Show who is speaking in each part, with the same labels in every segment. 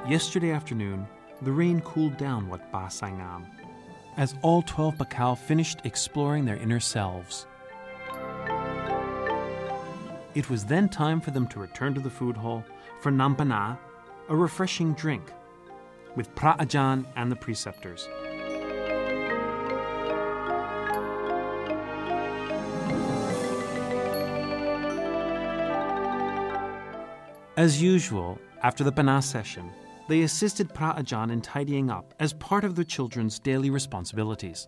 Speaker 1: Yesterday afternoon, the rain cooled down Wat Ba Sai Ngam, as all 12 Bacau finished exploring their inner selves. It was then time for them to return to the food hall for Nampana, a refreshing drink, with Pra Ajan and the preceptors. As usual, after the Pana session, they assisted Pra Ajan in tidying up as part of the children's daily responsibilities.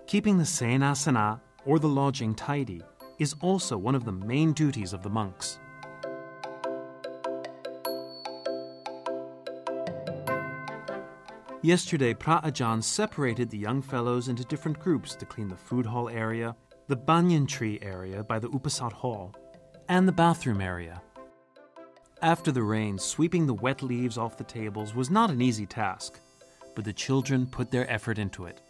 Speaker 1: Keeping the Senasana, or the lodging, tidy is also one of the main duties of the monks. Yesterday, Pra Ajan separated the young fellows into different groups to clean the food hall area, the banyan tree area by the Upasat hall, and the bathroom area. After the rain, sweeping the wet leaves off the tables was not an easy task, but the children put their effort into it.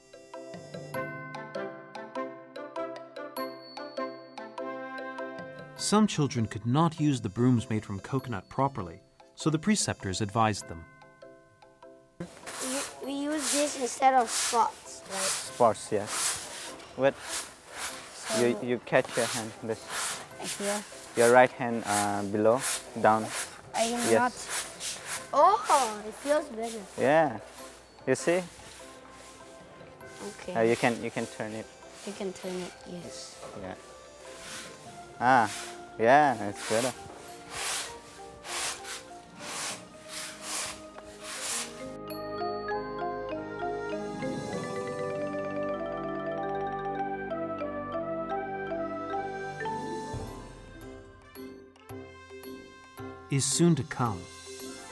Speaker 1: Some children could not use the brooms made from coconut properly, so the preceptors advised them.
Speaker 2: We use this instead of spots, right?
Speaker 3: Spots, yes. What? You catch your hand, this.
Speaker 2: Here.
Speaker 3: Your right hand below, down.
Speaker 2: I am
Speaker 3: Yes.
Speaker 2: not. Oh, it feels better.
Speaker 3: Yeah. You see?
Speaker 2: Okay.
Speaker 3: You can turn it.
Speaker 2: You can turn it, yes.
Speaker 3: Yeah. Ah, yeah, it's better.
Speaker 1: Is soon to come.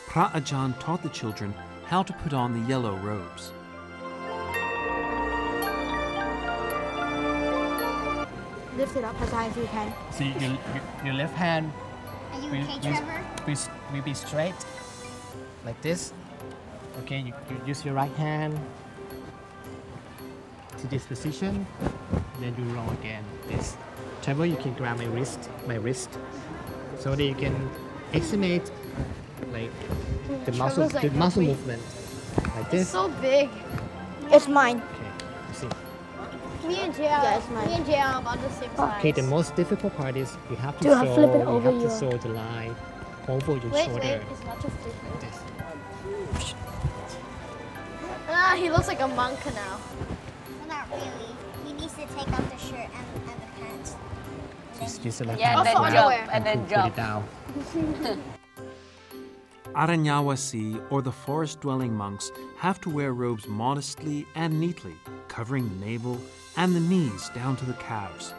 Speaker 1: Pra Ajan taught the children how to put on the yellow robes.
Speaker 2: Lift it up as high as you can.
Speaker 4: So your left hand
Speaker 2: Are you
Speaker 4: will,
Speaker 2: okay, Trevor?
Speaker 4: will be straight, like this. Okay, you use your right hand to this position, then you roll again. This. Trevor, you can grab my wrist, so that you can estimate like the muscle,
Speaker 2: Trevor's like
Speaker 4: muscle
Speaker 2: wait.
Speaker 4: movement, like this.
Speaker 2: It's so big. It's mine.
Speaker 4: Okay, you see.
Speaker 2: Me and Jay are about the same size.
Speaker 4: Okay, the most difficult part is you have to
Speaker 2: Do I
Speaker 4: sew.
Speaker 2: flip it
Speaker 4: You
Speaker 2: over
Speaker 4: have to
Speaker 2: your-
Speaker 4: sew the line over your
Speaker 2: Wait,
Speaker 4: shoulder.
Speaker 2: it's not just different.
Speaker 4: This.
Speaker 2: Ah, he looks like a monk now.
Speaker 5: Well, not really. He needs to take off the shirt and the pants.
Speaker 4: Just use the left
Speaker 6: Yeah,
Speaker 4: hand
Speaker 6: and then
Speaker 2: Also
Speaker 6: jump,
Speaker 2: underwear.
Speaker 6: and then
Speaker 4: put
Speaker 6: jump.
Speaker 4: it down.
Speaker 1: Aranyawasi, or the forest-dwelling monks, have to wear robes modestly and neatly, covering the navel and the knees down to the calves.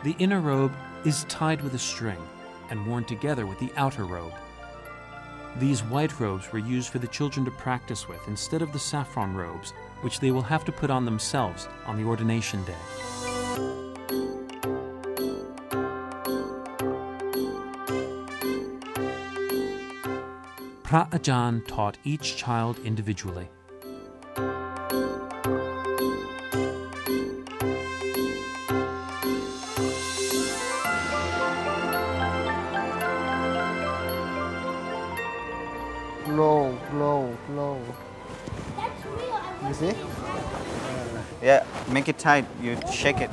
Speaker 1: The inner robe is tied with a string and worn together with the outer robe. These white robes were used for the children to practice with instead of the saffron robes, which they will have to put on themselves on the ordination day. Pra Ajan taught each child individually.
Speaker 3: Low. You see? Yeah, make it tight. You shake it.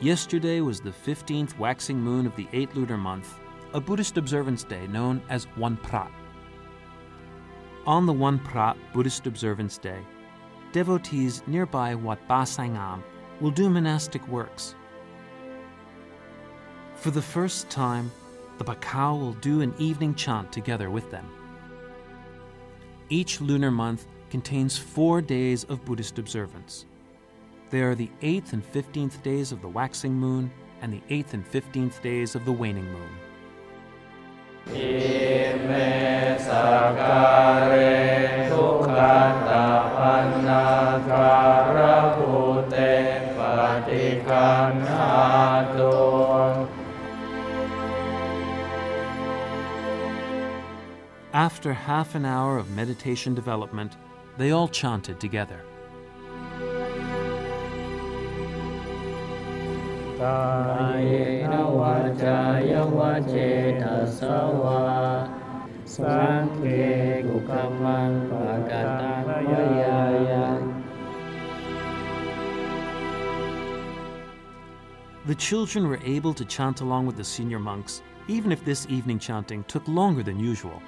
Speaker 1: Yesterday was the 15th waxing moon of the 8th lunar month, a Buddhist observance day known as One Prat. On the One Prat Buddhist observance day, devotees nearby Wat Ba Sai Ngam will do monastic works. For the first time, the Bacau will do an evening chant together with them. Each lunar month contains 4 days of Buddhist observance. They are the 8th and 15th days of the waxing moon and the 8th and 15th days of the waning moon. After half an hour of meditation development, they all chanted together. The children were able to chant along with the senior monks, even if this evening chanting took longer than usual.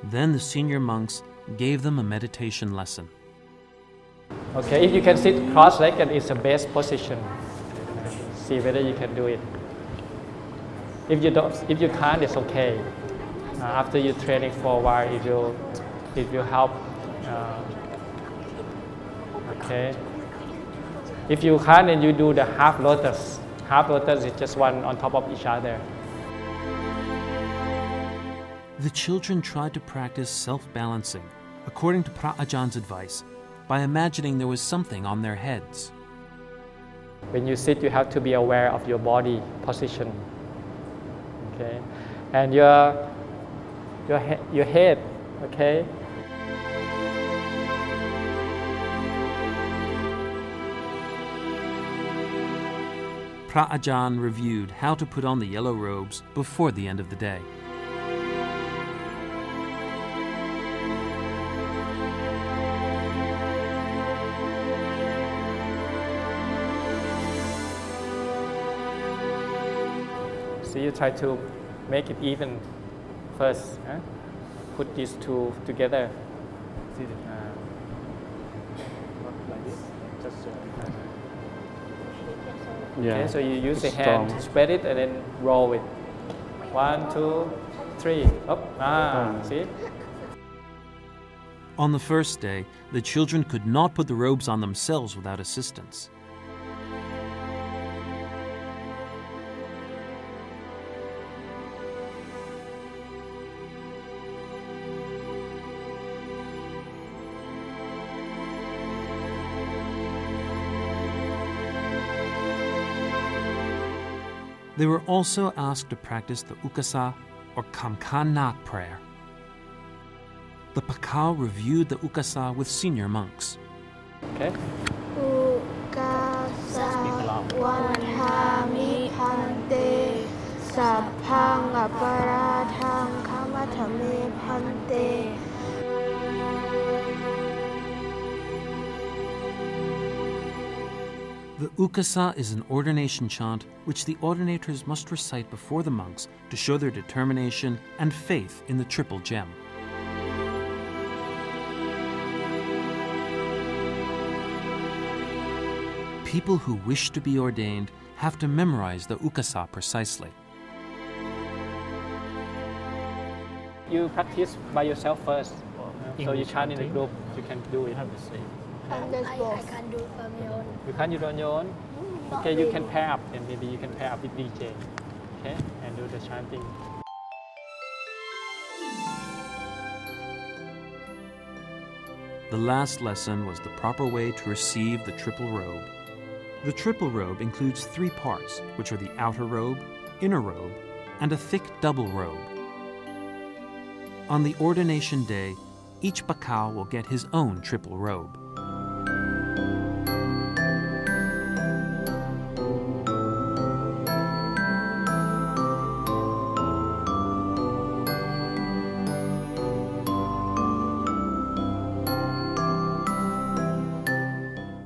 Speaker 1: Then the senior monks gave them a meditation lesson.
Speaker 6: Okay, if you can sit cross-legged, it's the best position. See whether you can do it. If you can't, it's okay. After you training for a while, it will help. Okay. If you can't, then you do the half lotus. Half lotus is just one on top of each other.
Speaker 1: The children tried to practice self-balancing, according to Pra Ajah's advice, by imagining there was something on their heads.
Speaker 6: When you sit, you have to be aware of your body position. Okay, and your head. Okay.
Speaker 1: Pra Ajahn reviewed how to put on the yellow robes before the end of the day.
Speaker 6: So you try to make it even first. Put these two together. Like this. Just okay, so you use the hand to spread it and then roll it. 1, 2, 3. Up. See?
Speaker 1: On the first day, the children could not put the robes on themselves without assistance. They were also asked to practice the ukasa, or kamkanak prayer. The Pakao reviewed the ukasa with senior monks.
Speaker 6: Okay.
Speaker 2: Ukasa wanhami phante saphang aparathang kamathame phante.
Speaker 1: The ukasa is an ordination chant which the ordinators must recite before the monks to show their determination and faith in the triple gem. People who wish to be ordained have to memorize the ukasa precisely.
Speaker 6: You practice by yourself first. So you chant in a group, you can do it.
Speaker 2: I
Speaker 5: can do it on my own.
Speaker 6: You can't do it on your own? Okay, you can pair up, and maybe you can pair up with DJ, okay, and do the chanting.
Speaker 1: The last lesson was the proper way to receive the triple robe. The triple robe includes 3 parts, which are the outer robe, inner robe, and a thick double robe. On the ordination day, each Pakao will get his own triple robe.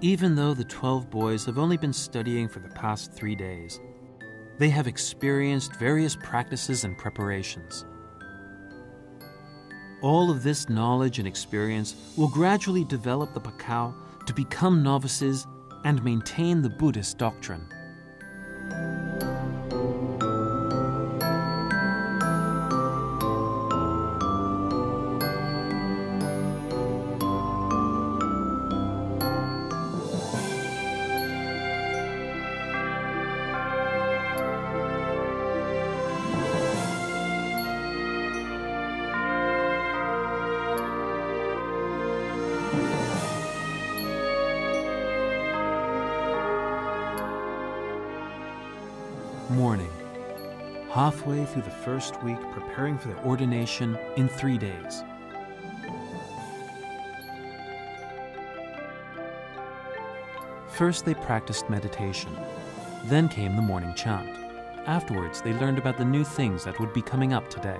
Speaker 1: Even though the 12 boys have only been studying for the past 3 days, they have experienced various practices and preparations. All of this knowledge and experience will gradually develop the Pakao to become novices and maintain the Buddhist doctrine. halfway through the first week preparing for their ordination in 3 days. First, they practiced meditation. Then came the morning chant. Afterwards, they learned about the new things that would be coming up today.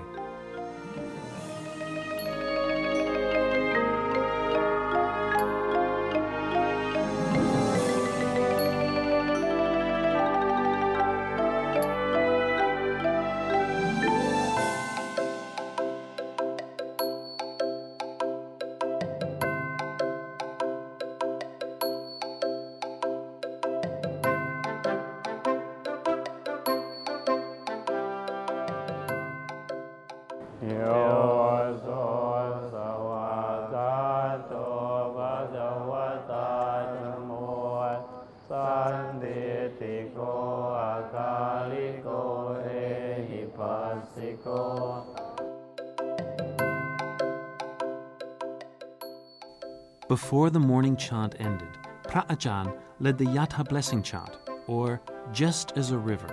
Speaker 1: Before the morning chant ended, Pra Ajahn led the Yatha blessing chant, or just as a river,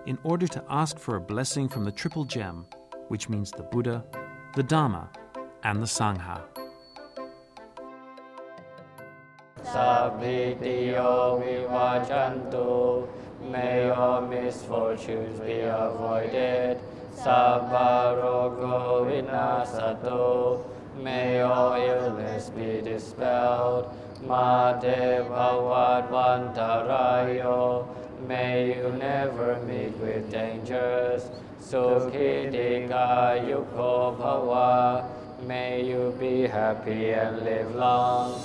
Speaker 1: in order to ask for a blessing from the triple gem, which means the Buddha, the Dhamma, and the Sangha.
Speaker 6: Sabbitiyo vivachantu, may all misfortunes be avoided. Sabba rogo vinasatu, may all illness be dispelled. Mate bhavad vantarayo, may you never meet with dangers. Sukhitika yukho bhava, may you be happy and live long.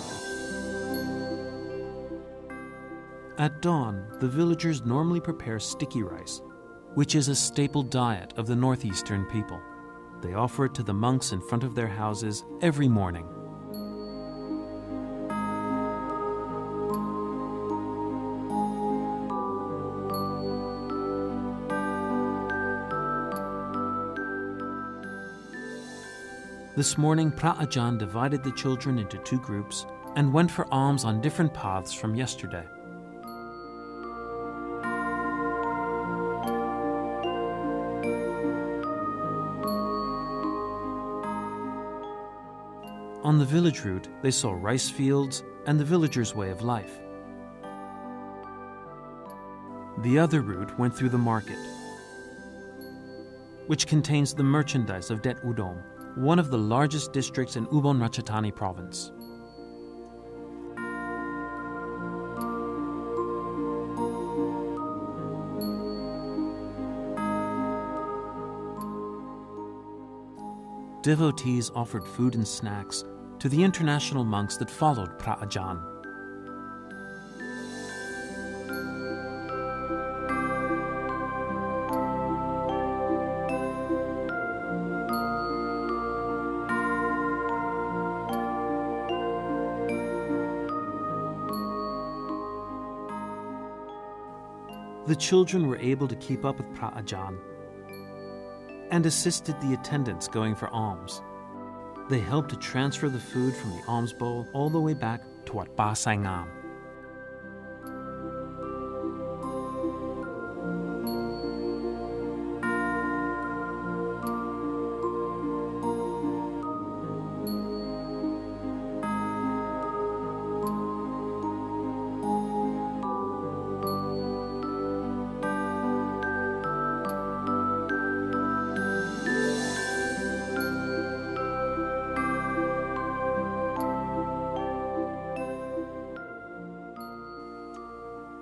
Speaker 1: At dawn, the villagers normally prepare sticky rice, which is a staple diet of the northeastern people. They offer it to the monks in front of their houses every morning. This morning, Pra Ajahn divided the children into 2 groups and went for alms on different paths from yesterday. On the village route, they saw rice fields and the villagers' way of life. The other route went through the market, which contains the merchandise of Det Udom, one of the largest districts in Ubon Ratchathani province. Devotees offered food and snacks to the international monks that followed Pra Ajahn. The children were able to keep up with Pra Ajahn and assisted the attendants going for alms. They helped to transfer the food from the alms bowl all the way back to Wat Pa Sai Ngam.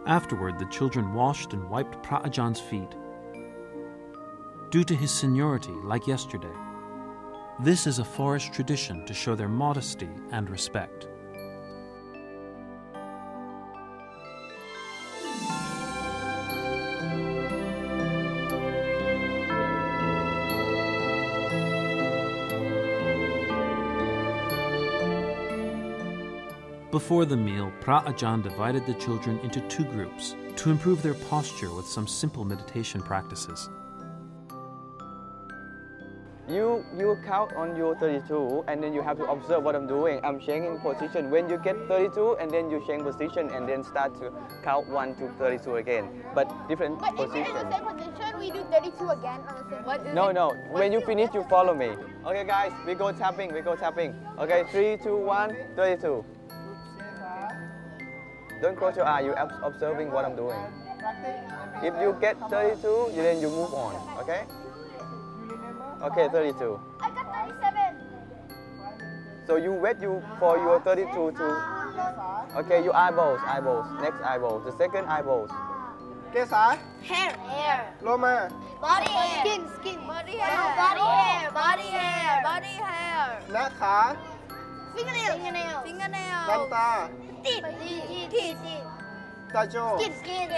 Speaker 1: Afterward, the children washed and wiped Pra Ajah's feet. Due to his seniority, like yesterday, this is a forest tradition to show their modesty and respect. Before the meal, Pra Ajahn divided the children into 2 groups to improve their posture with some simple meditation practices.
Speaker 3: You count on your 32 and then you have to observe what I'm doing. I'm changing position. When you get 32 and then you change position and then start to count 1 to 32 again. But different
Speaker 2: But if we're
Speaker 3: position.
Speaker 2: in the same position, we do 32 again on the same. What is
Speaker 3: No,
Speaker 2: it?
Speaker 3: no. When you finish, you follow me. Okay, guys, we go tapping. Okay, 3, 2, 1, 32. Don't close your eye. You're observing what I'm doing. If you get 32, then you move on. Okay? Okay, 32.
Speaker 5: I got 37.
Speaker 3: So you wait for your 32 to. Okay, your eyeballs. Next eyeballs. The second eyeballs.
Speaker 7: เกษา
Speaker 5: Hair.
Speaker 7: โลมา
Speaker 5: Body hair.
Speaker 2: Skin.
Speaker 5: Body hair. Body hair. Body hair. Body hair.
Speaker 7: หน้าขา
Speaker 5: Fingernail.
Speaker 7: แว่น
Speaker 5: Fingernail.
Speaker 7: ตา
Speaker 5: Teeth.
Speaker 7: ตาโจ
Speaker 5: Skin.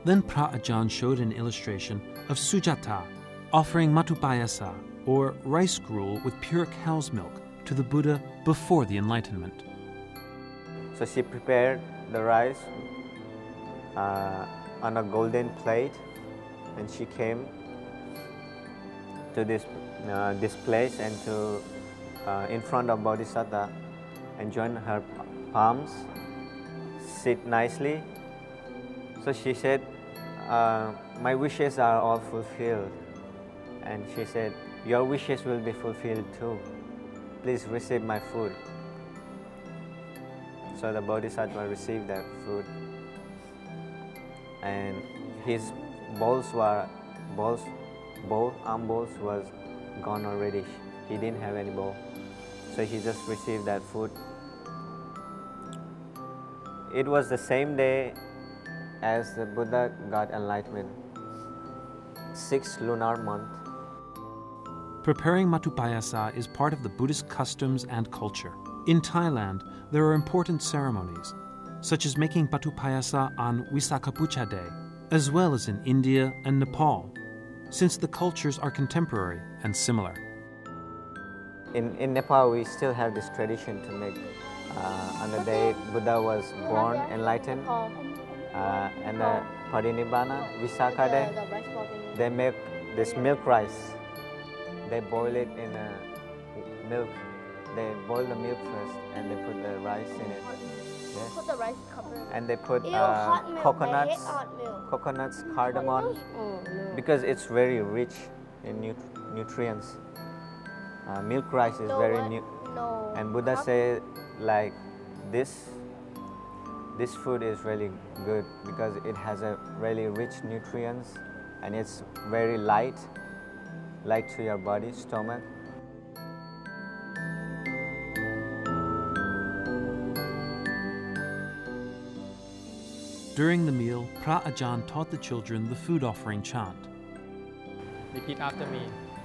Speaker 1: Then Pra Ajahn showed an illustration of Sujata offering matupayasa, or rice gruel with pure cow's milk, to the Buddha before the Enlightenment.
Speaker 3: So she prepared the rice on a golden plate, and she came to this place and to in front of Bodhisattva and join her palms, sit nicely. So she said, my wishes are all fulfilled. And she said, your wishes will be fulfilled too. Please receive my food. So the Bodhisattva received that food. And his arm bowls was gone already. He didn't have any bowl. So he just received that food. It was the same day as the Buddha got enlightenment, 6th lunar month.
Speaker 1: Preparing matupayasa is part of the Buddhist customs and culture. In Thailand, there are important ceremonies, such as making matupayasa on Visakhapucha Day, as well as in India and Nepal, since the cultures are contemporary and similar.
Speaker 3: In Nepal, we still have this tradition to make, on the day Buddha was born, enlightened, and the Parinibbana, Visakha Day, they make this milk rice. They boil it in milk. They boil the milk first and they put the rice in it. Yes.
Speaker 2: Put the rice cover.
Speaker 3: And they put
Speaker 5: Hot milk.
Speaker 3: coconuts,
Speaker 5: I hate hot milk.
Speaker 3: coconuts, cardamom, because it's very rich in nutrients. Milk rice is very new.
Speaker 5: No.
Speaker 3: And Buddha said, like this food is really good because it has a really rich nutrients and it's very light to your body, stomach.
Speaker 1: During the meal, Pra Ajahn taught the children the food offering chant.
Speaker 6: Repeat after me.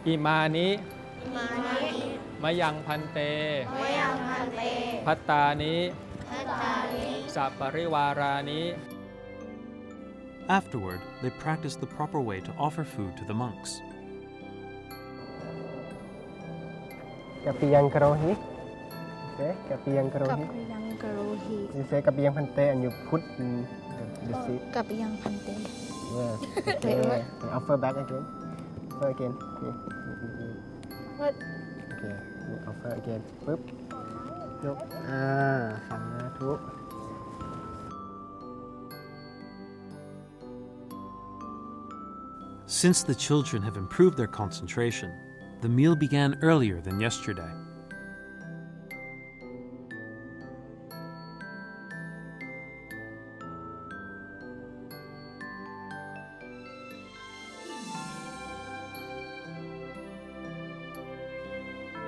Speaker 6: Imani Mayang Phante Pattani Sapariwarani.
Speaker 1: Afterward, they practiced the proper way to offer food to the monks.
Speaker 7: Kapiyang karohi. Okay, kapiyang karohi. You say kapiyang phante and you put in the seed.
Speaker 2: Kapiyang phante.
Speaker 7: Yes. Okay. And offer back again. Offer again. Okay.
Speaker 2: What?
Speaker 7: Okay. You offer again. Boop. Yuk. Satu.
Speaker 1: Since the children have improved their concentration, the meal began earlier than yesterday.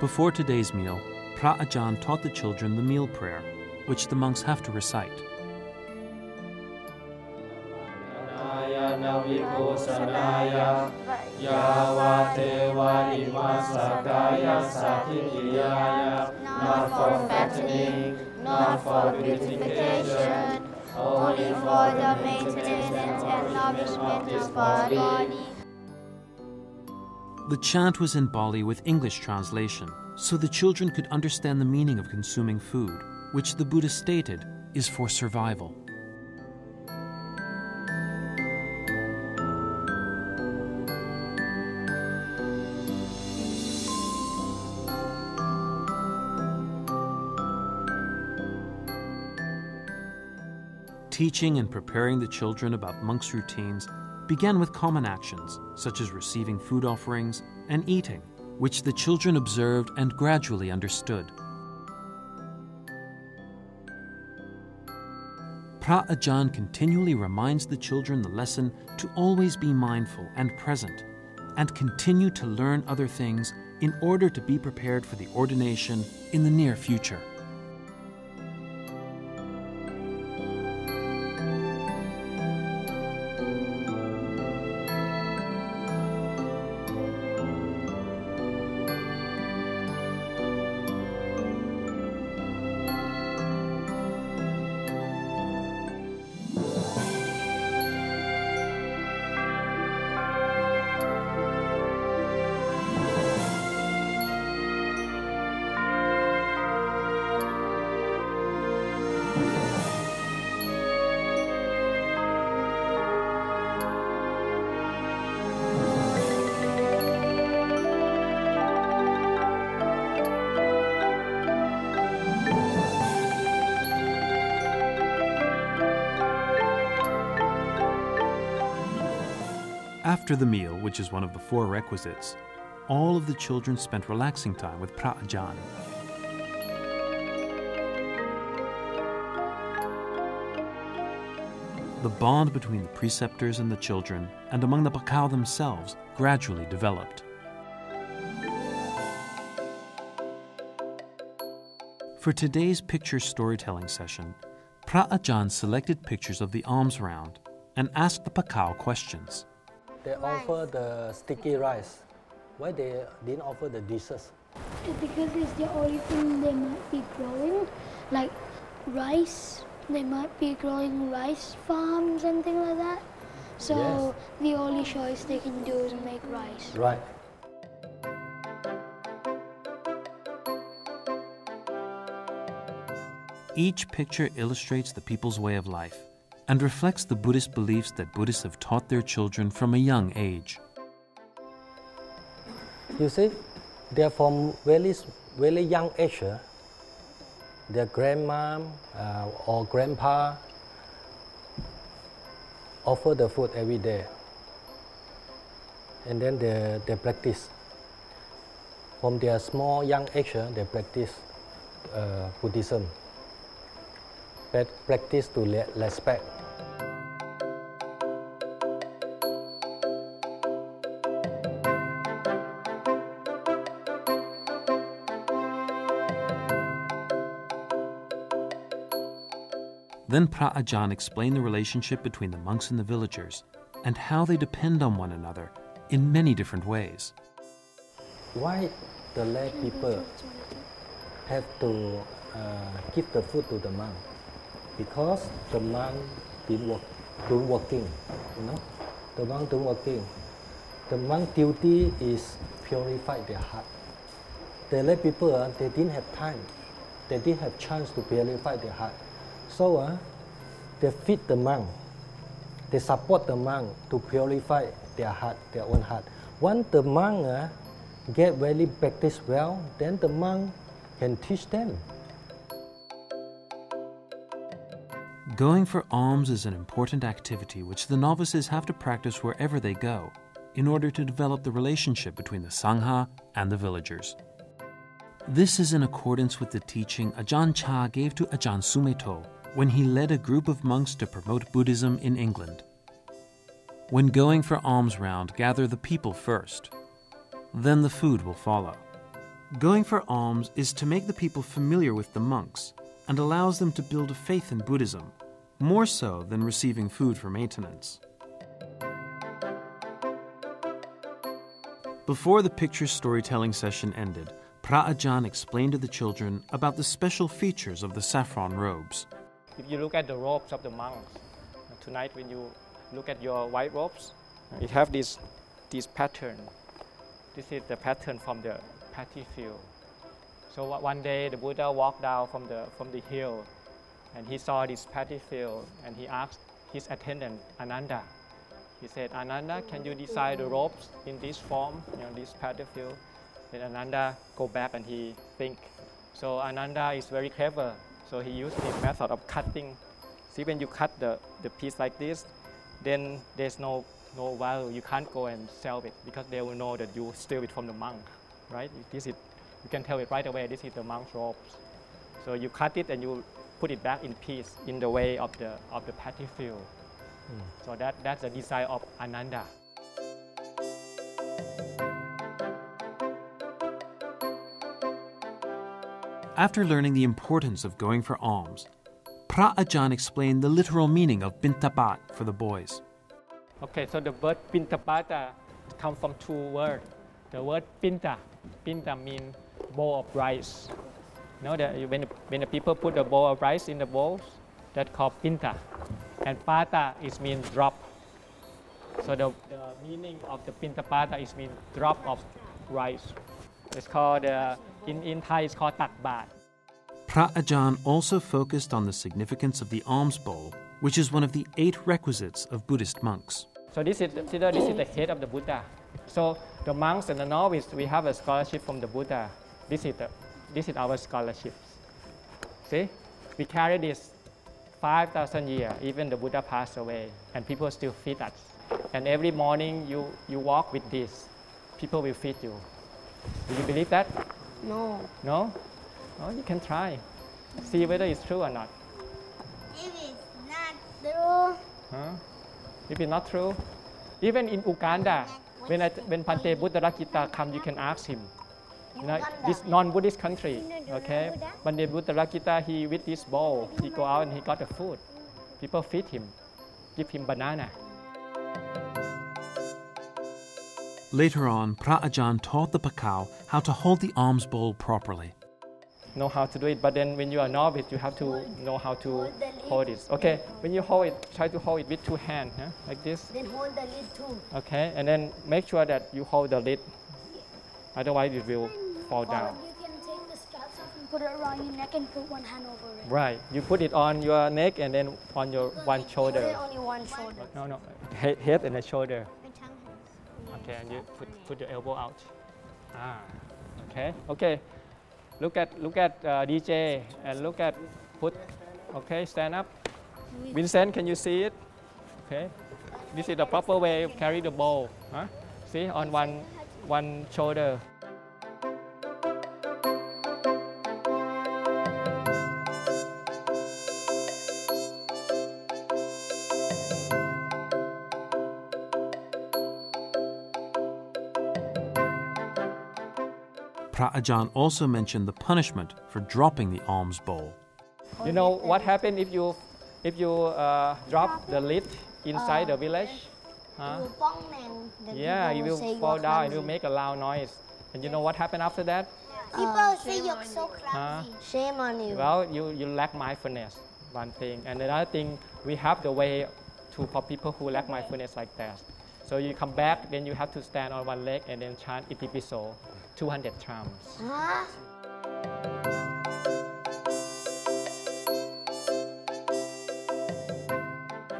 Speaker 1: Before today's meal, Pra Ajahn taught the children the meal prayer, which the monks have to recite.
Speaker 5: Not for fattening, not for beautification, only for the maintenance and nourishment of the body.
Speaker 1: The chant was in Bali with English translation, so the children could understand the meaning of consuming food, which the Buddha stated is for survival. Teaching and preparing the children about monks' routines began with common actions, such as receiving food offerings and eating, which the children observed and gradually understood. Pra Ajahn continually reminds the children the lesson to always be mindful and present, and continue to learn other things in order to be prepared for the ordination in the near future. After the meal, which is one of the 4 requisites, all of the children spent relaxing time with Pra Ajahn. The bond between the preceptors and the children, and among the Pakao themselves, gradually developed. For today's picture storytelling session, Pra Ajahn selected pictures of the alms round and asked the Pakao questions.
Speaker 8: They offer the sticky rice. Why they didn't offer the dishes?
Speaker 9: Because it's the only thing they might be growing, like rice. They might be growing rice farms and things like that. So
Speaker 8: Yes.
Speaker 9: the only choice they can do is make rice.
Speaker 8: Right.
Speaker 1: Each picture illustrates the people's way of life and reflects the Buddhist beliefs that Buddhists have taught their children from a young age.
Speaker 8: You see, they're from very young age. Their grandma or grandpa offer the food every day. And then they practice. From their small young age, they practice Buddhism. Practice to respect.
Speaker 1: Then Pra Ajahn explained the relationship between the monks and the villagers and how they depend on one another in many different ways.
Speaker 8: Why the lay people have to give the food to the monk? Because the monk doing working, you know. The monk doing working. The monk duty is purify their heart. The lay people they didn't have time. They didn't have chance to purify their heart. So they feed the monk. They support the monk to purify their heart, their own heart. Once the monk get very practice well, then the monk can teach them.
Speaker 1: Going for alms is an important activity which the novices have to practice wherever they go in order to develop the relationship between the Sangha and the villagers. This is in accordance with the teaching Ajahn Chah gave to Ajahn Sumedho when he led a group of monks to promote Buddhism in England. When going for alms round, gather the people first. Then the food will follow. Going for alms is to make the people familiar with the monks and allows them to build a faith in Buddhism, more so than receiving food for maintenance. Before the picture storytelling session ended, Pra Ajahn explained to the children about the special features of the saffron robes.
Speaker 6: If you look at the robes of the monks, tonight when you look at your white robes, it have this pattern. This is the pattern from the paddy field. So one day the Buddha walked down from the hill, and he saw this paddy field, and he asked his attendant Ananda. He said, "Ananda, can you design the ropes in this form, this paddy field?" Then Ananda go back and he think. So Ananda is very clever. So he used this method of cutting. See, when you cut the piece like this, then there's no value. You can't go and sell it because they will know that you steal it from the monk, right? You can tell it right away. This is the monk's ropes. So you cut it and you put it back in piece in the way of the paddy field. So that's the design of Ananda.
Speaker 1: After learning the importance of going for alms, Pra Ajahn explained the literal meaning of bintabat for the boys.
Speaker 6: Okay, so the word bintabata comes from two words. The word pinta means bowl of rice. You know that when the people put a bowl of rice in the bowls, that's called pinta. And pata means drop. So the meaning of the pintapata is mean drop of rice. It's called in Thai it's called tak bat.
Speaker 1: Pra Ajahn also focused on the significance of the alms bowl, which is one of the 8 requisites of Buddhist monks.
Speaker 6: So this is the head of the Buddha. So the monks and the novices, we have a scholarship from the Buddha. This is our scholarships. See, we carry this 5,000 years. Even the Buddha passed away, and people still feed us. And every morning you walk with this, people will feed you. Do you believe that?
Speaker 2: No.
Speaker 6: No? Oh, you can try. See whether it's true or not.
Speaker 5: If it's not true,
Speaker 6: Huh? If it's not true, even in Uganda, when Pante Buddharakita comes, you can ask him. This non-Buddhist country, okay? Pante Buddharakita, he with this bowl, he go out and he got the food. People feed him, give him banana.
Speaker 1: Later on, Pra Ajahn taught the Pakao how to hold the alms bowl properly.
Speaker 6: Know how to do it, but then when you are novice, you have to know how to hold it. Okay, when you hold it, try to hold it with 2 hands, like this.
Speaker 2: Then hold the lid too.
Speaker 6: Okay, and then make sure that you hold the lid, otherwise it will fall down.
Speaker 9: You can take the straps off and put it around your neck and put one hand over it.
Speaker 6: Right, you put it on your neck and then on your one shoulder.
Speaker 2: Only one shoulder.
Speaker 6: No, head and the shoulder. Okay, and you put your elbow out. Okay. Look at DJ and look at okay, stand up. Vincent, can you see it? Okay, this is the proper way to carry the bowl. See, on one shoulder.
Speaker 1: Pra Ajahn also mentioned the punishment for dropping the alms bowl.
Speaker 6: You know what happened if you drop the lid inside the village? Yeah, you will fall down and you will make a loud noise. And you know what happened after that?
Speaker 5: people say you're so clumsy.
Speaker 2: Shame on you.
Speaker 6: Well, you lack mindfulness, one thing. And another thing, we have the way for people who lack mindfulness like that. So you come back, then you have to stand on one leg and then chant EP.4 200 times.
Speaker 2: Huh?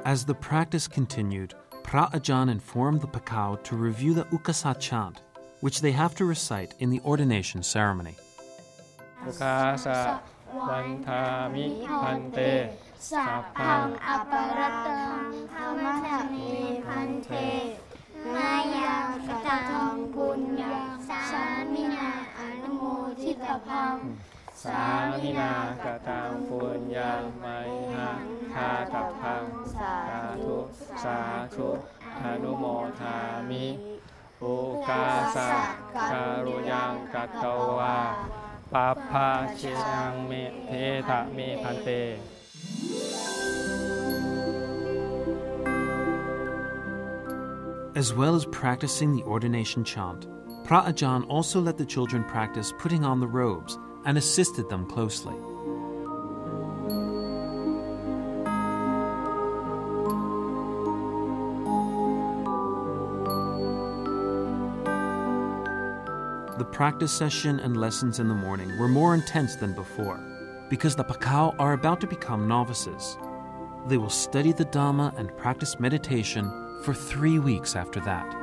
Speaker 1: As the practice continued, Pra Ajahn informed the Pakao to review the Ukasa chant, which they have to recite in the ordination ceremony.
Speaker 6: Ukasa Vantami Pante Sapang
Speaker 5: Aparatang Hamatami Pante Mayang Katang Punya Samina Anumoditapam
Speaker 6: Samina Katang Punya Maiha Katapang Satu Satu Hanumotami Ukasa Karuyang Katawa Papa Chinang Me Theta Me Pante.
Speaker 1: As well as practicing the ordination chant, Pra Ajahn also let the children practice putting on the robes and assisted them closely. the practice session and lessons in the morning were more intense than before because the Pakao are about to become novices. They will study the Dhamma and practice meditation for 3 weeks after that.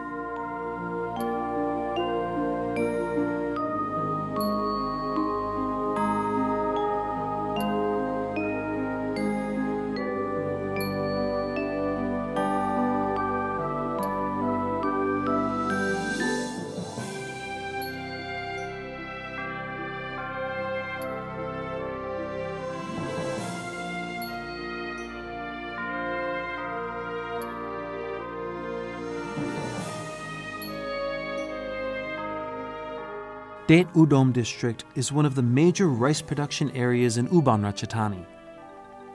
Speaker 1: Det Udom district is one of the major rice production areas in Ubon Ratchathani.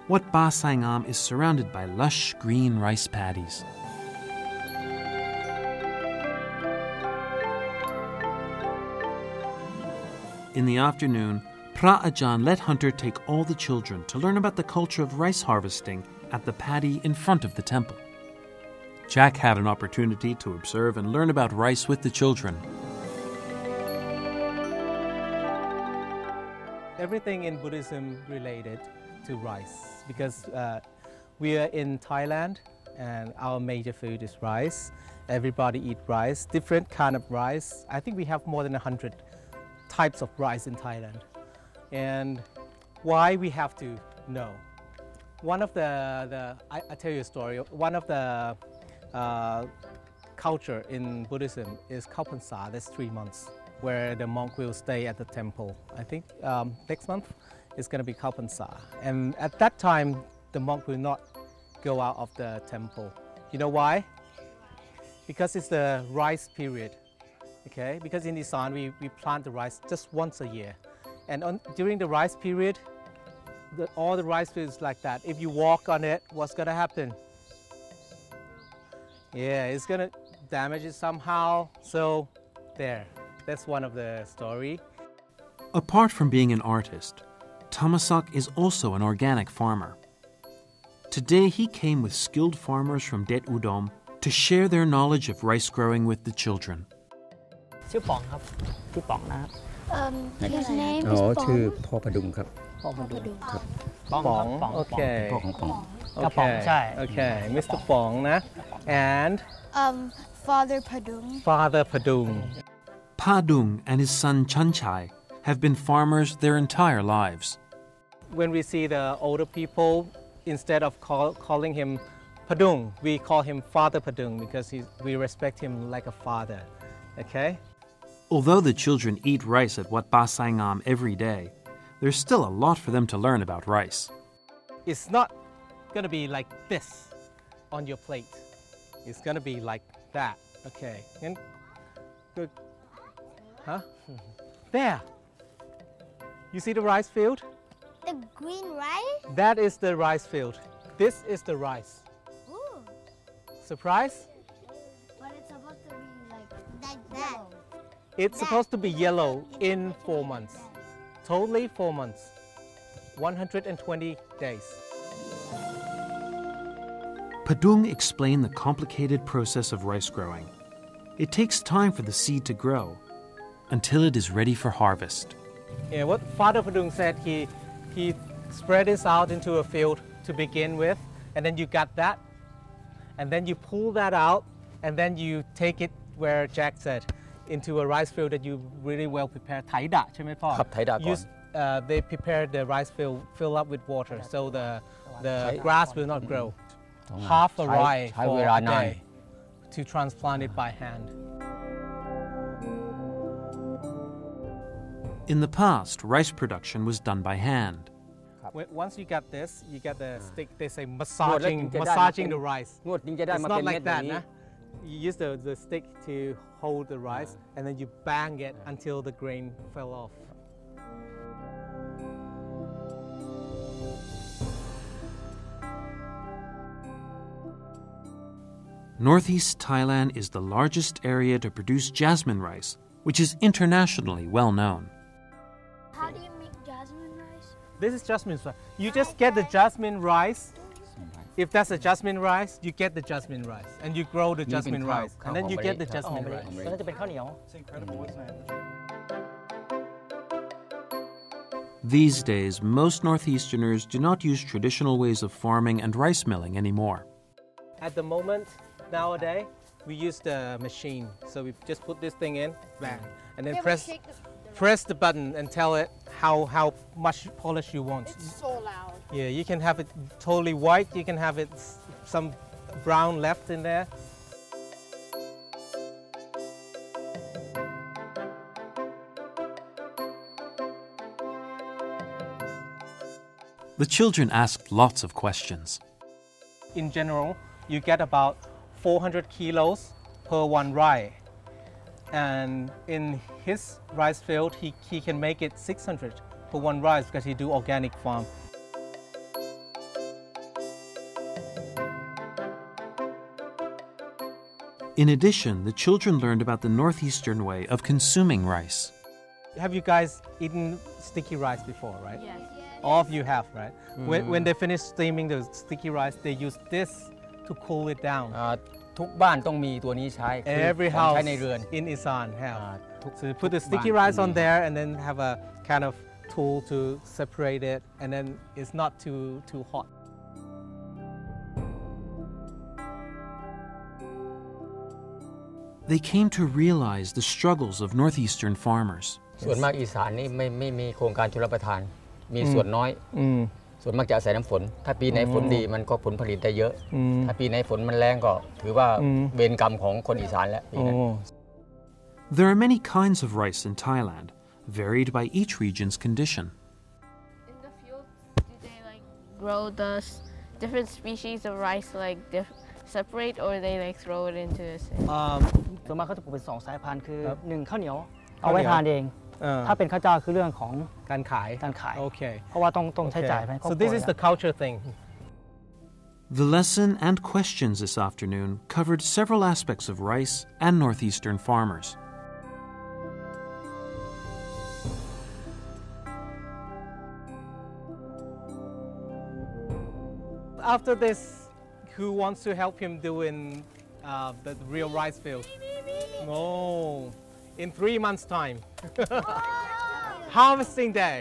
Speaker 1: Wat Ba Sangam is surrounded by lush green rice paddies. In the afternoon, Pra Ajahn let Hunter take all the children to learn about the culture of rice harvesting at the paddy in front of the temple. Jack had an opportunity to observe and learn about rice with the children.
Speaker 10: Everything in Buddhism related to rice because we are in Thailand and our major food is rice. Everybody eats rice, different kind of rice. I think we have more than 100 types of rice in Thailand. And why we have to know. One of I tell you a story. One of the culture in Buddhism is Kalpansa, that's 3 months, where the monk will stay at the temple. I think next month is going to be Kalpansa. And at that time, the monk will not go out of the temple. You know why? Because it's the rice period. Okay? Because in Isan, we plant the rice just once a year. And during the rice period, all the rice fields like that. If you walk on it, what's going to happen? Yeah, it's going to damage it somehow. So there, that's one of the story.
Speaker 1: Apart from being an artist, Tamasak is also an organic farmer. Today he came with skilled farmers from Det Udom to share their knowledge of rice growing with the children.
Speaker 6: ชื่อป๋องครับชื่อป๋องนะครับ
Speaker 9: His name
Speaker 8: อ๋อ
Speaker 9: is
Speaker 8: ชื่อ
Speaker 9: Bong.
Speaker 8: พ่อประดุงครับ
Speaker 10: Bong. Okay.
Speaker 8: พ่อของป๋อง
Speaker 10: Okay. Okay. Mr. Bong, na? And
Speaker 5: Father Padung.
Speaker 10: Father Padung.
Speaker 1: Padung and his son Chanchai have been farmers their entire lives.
Speaker 10: When we see the older people, instead of calling him Padung, we call him Father Padung because we respect him like a father. Okay?
Speaker 1: Although the children eat rice at Wat Ba Sangam every day, there's still a lot for them to learn about rice.
Speaker 10: It's not going to be like this on your plate. It's going to be like that. Okay. And good. Huh? There. You see the rice field?
Speaker 5: The green rice?
Speaker 10: That is the rice field. This is the rice.
Speaker 5: Ooh.
Speaker 10: Surprise?
Speaker 5: But it's supposed to be like that.
Speaker 10: It's supposed to be yellow in 4 months. Totally 4 months. 120 days.
Speaker 1: Padung explained the complicated process of rice growing. It takes time for the seed to grow until it is ready for harvest.
Speaker 10: Yeah, what Father Padung said, he spread this out into a field to begin with, and then you got that, and then you pull that out, and then you take it where Jack said, into a rice field that you really well prepare. Taida, ใช่ไหมพ่อ
Speaker 8: ครับไถดะก่อน
Speaker 10: They prepare the rice field, fill up with water, so the grass will not grow. Half a rye
Speaker 8: ใช้
Speaker 10: for
Speaker 8: เวลา
Speaker 10: a
Speaker 8: นาน
Speaker 10: day to transplant it by hand.
Speaker 1: In the past, rice production was done by hand.
Speaker 10: Once you get this, you get the stick. They say massaging the rice.
Speaker 8: งวดนี้จะได้
Speaker 10: It's
Speaker 8: มา
Speaker 10: not
Speaker 8: เป็นเม็
Speaker 10: like
Speaker 8: ดแบบ
Speaker 10: that,
Speaker 8: นี้
Speaker 10: nah. You use the stick to hold the rice, and then you bang it until the grain fell off.
Speaker 1: Northeast Thailand is the largest area to produce jasmine rice, which is internationally well known.
Speaker 9: How do you make jasmine rice?
Speaker 10: This is jasmine rice. You just get the jasmine rice. If that's a jasmine rice, you get the jasmine rice, and you grow the jasmine rice, and then you get the jasmine rice.
Speaker 6: ตัวนั้นจะเป็นข้าวเหนียว
Speaker 11: It's incredible, isn't it?
Speaker 1: These days, most Northeasterners do not use traditional ways of farming and rice milling anymore.
Speaker 10: At the moment, nowadays, we use the machine. So we just put this thing in, bang, and then press the button and tell it how much polish you want.
Speaker 2: It's so loud.
Speaker 10: Yeah, you can have it totally white, you can have it some brown left in there.
Speaker 1: The children asked lots of questions.
Speaker 10: In general, you get about 400 kilos per one rye. And in his rice field, he can make it 600 per one rice because he do organic farm.
Speaker 1: In addition, the children learned about the Northeastern way of consuming rice.
Speaker 10: Have you guys eaten sticky rice before, right?
Speaker 2: Yes.
Speaker 10: All of you have, right? When they finish steaming the sticky rice, they use this to cool it down.
Speaker 8: ทุกบ้านต้องมีตัวนี้ใช้
Speaker 10: Every
Speaker 8: ของ
Speaker 10: house
Speaker 8: ใช้ในเรือน
Speaker 10: in Isan have.
Speaker 8: ทุก
Speaker 10: So you put the sticky rice on there and then have a kind of tool to separate it, and then it's not too hot.
Speaker 1: They came to realize the struggles of Northeastern farmers.
Speaker 8: ส่วนมากอีสานนี่ไม่มีโครงการชลประทานมีส่วนน้อยส่วนมากจะอาศัยน้ำฝนถ้าปีไหนฝนดีมันก็ผลผลิตได้เยอะถ้าปีไหนฝนมันแรงก็ถือว่าเวรกรรมของคนอีสานแล้วปีนั้น
Speaker 1: There are many kinds of rice in Thailand, varied by each region's condition.
Speaker 2: In the field, do they grow the different species of rice separate, or they throw it into the same?
Speaker 11: ส่วนมากเขาจะปลูกเป็น2 สายพันธุ์คือ1ข้าวเหนียวเอาไว้ทานเองถ้าเป็นข้าวเจ้าคือเรื่องของ
Speaker 10: การขาย
Speaker 11: Okay. เพราะว่าต้องใช้จ่ายให้ครอบครัว
Speaker 10: So this is the culture thing.
Speaker 1: The lesson and questions this afternoon covered several aspects of rice and Northeastern farmers.
Speaker 10: After this, who wants to help him doing the real rice field? No. In 3 months' time. Harvesting day.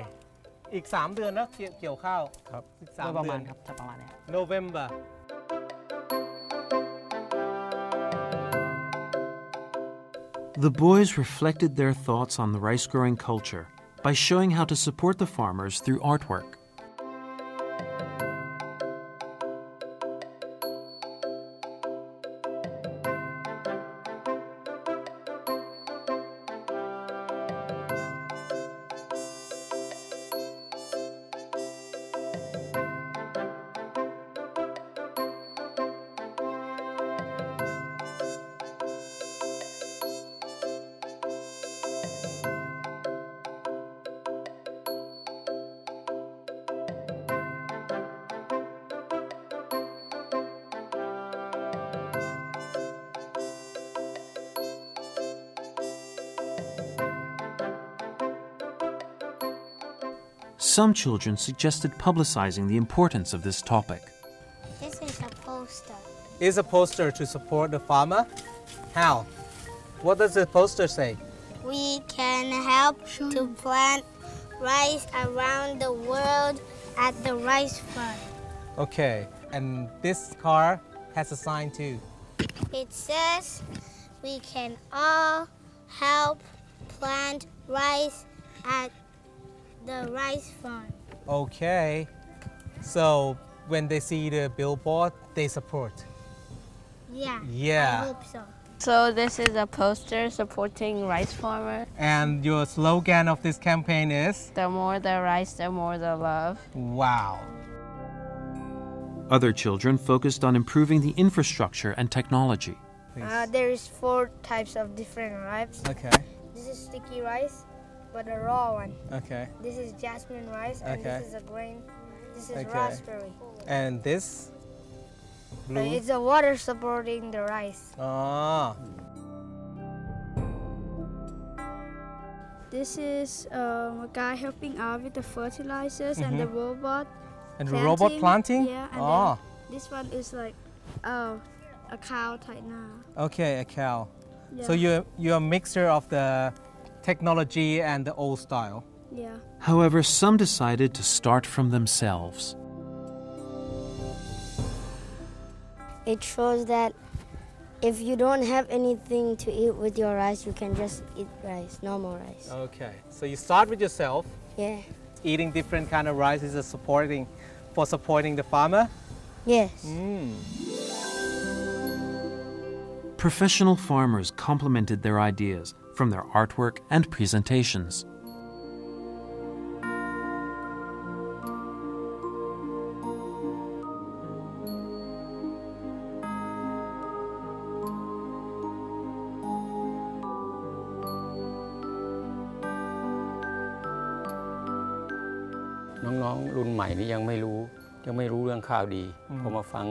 Speaker 10: อีก3 เดือนนะเกี่ยวข้าวครับอีก3
Speaker 11: ประ
Speaker 10: เดื
Speaker 11: มา
Speaker 10: อ
Speaker 11: ณ
Speaker 10: น
Speaker 11: ครับจะประมาณนี้
Speaker 10: November.
Speaker 1: The boys reflected their thoughts on the rice-growing culture by showing how to support the farmers through artwork. Some children suggested publicizing the importance of this topic.
Speaker 5: This is a poster.
Speaker 10: Is a poster to support the farmer? How? What does the poster say?
Speaker 5: We can help to plant rice around the world at the rice farm.
Speaker 10: Okay, and this car has a sign too.
Speaker 5: It says we can all help plant rice at the rice farm.
Speaker 10: Okay, so when they see the billboard, they support.
Speaker 5: Yeah. I hope so.
Speaker 2: So this is a poster supporting rice farmer.
Speaker 10: And your slogan of this campaign is?
Speaker 2: The more the rice, the more the love.
Speaker 10: Wow.
Speaker 1: Other children focused on improving the infrastructure and technology.
Speaker 12: There's 4 types of different rice.
Speaker 10: Okay.
Speaker 12: This is sticky rice, but a raw one.
Speaker 10: Okay.
Speaker 12: This is jasmine rice, and this is a grain. This is raspberry.
Speaker 10: And this? Blue?
Speaker 12: It's the water supporting the rice.
Speaker 10: Ah.
Speaker 9: This is a guy helping out with the fertilizers and the robot.
Speaker 10: And the robot planting?
Speaker 9: Yeah. And then this one is a cow type now.
Speaker 10: Okay, a cow.
Speaker 9: Yeah.
Speaker 10: So you're a mixture of the technology and the old style.
Speaker 12: Yeah.
Speaker 1: However, some decided to start from themselves.
Speaker 5: It shows that if you don't have anything to eat with your rice, you can just eat rice, normal rice.
Speaker 10: Okay, so you start with yourself.
Speaker 5: Yeah.
Speaker 10: Eating different kind of rice is supporting the farmer.
Speaker 5: Yes.
Speaker 1: Professional farmers complemented their ideas from their artwork and presentations.
Speaker 13: น้องๆรุ่นใหม่นี่ยังไม่รู้เรื่องข้าวดีพอมาฟัง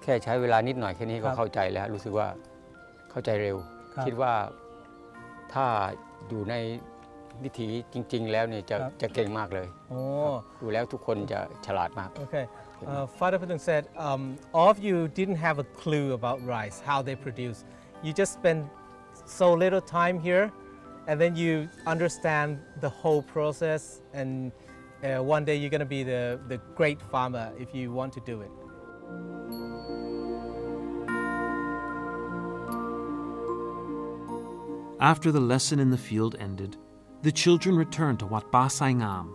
Speaker 13: แค่ใช้เวลานิดหน่อยแค่นี้ก็เข้าใจแล้วรู้สึกว่าเข้าใจเร็วคิดว่าถ้าอยู่ในวิถีจริงๆแล้วเนี่ยจะเก่งมากเลยดูแล้วทุกคนจะฉลาดมาก
Speaker 10: Okay. Father Putung said all of you didn't have a clue about rice, how they produce. You just spend so little time here and then you understand the whole process and one day you're going to be the great farmer if you want to do it.
Speaker 1: After the lesson in the field ended, the children returned to Wat Ba Sai Ngam.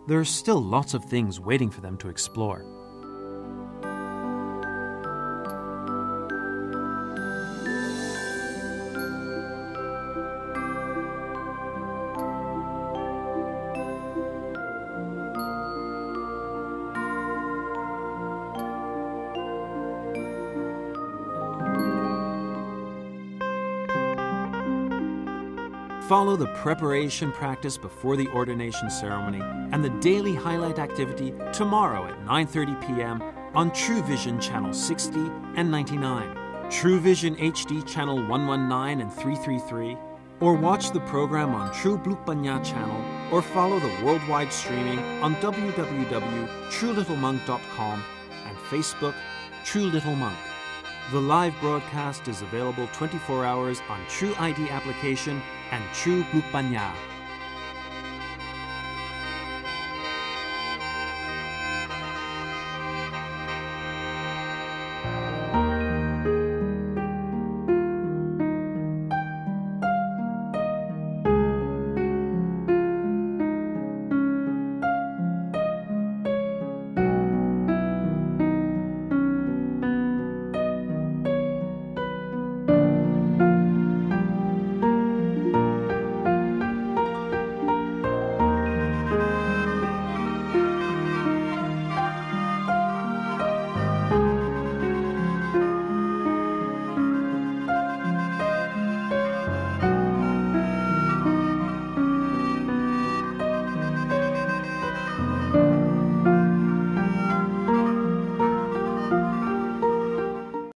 Speaker 1: There are still lots of things waiting for them to explore. Follow the preparation practice before the ordination ceremony and the daily highlight activity tomorrow at 9:30 p.m. on True Vision Channel 60 and 99, True Vision HD Channel 119 and 333, or watch the program on True Blukbanya Channel, or follow the worldwide streaming on www.truelittlemonk.com and Facebook True Little Monk. The live broadcast is available 24 hours on True ID application and True Blukbanya.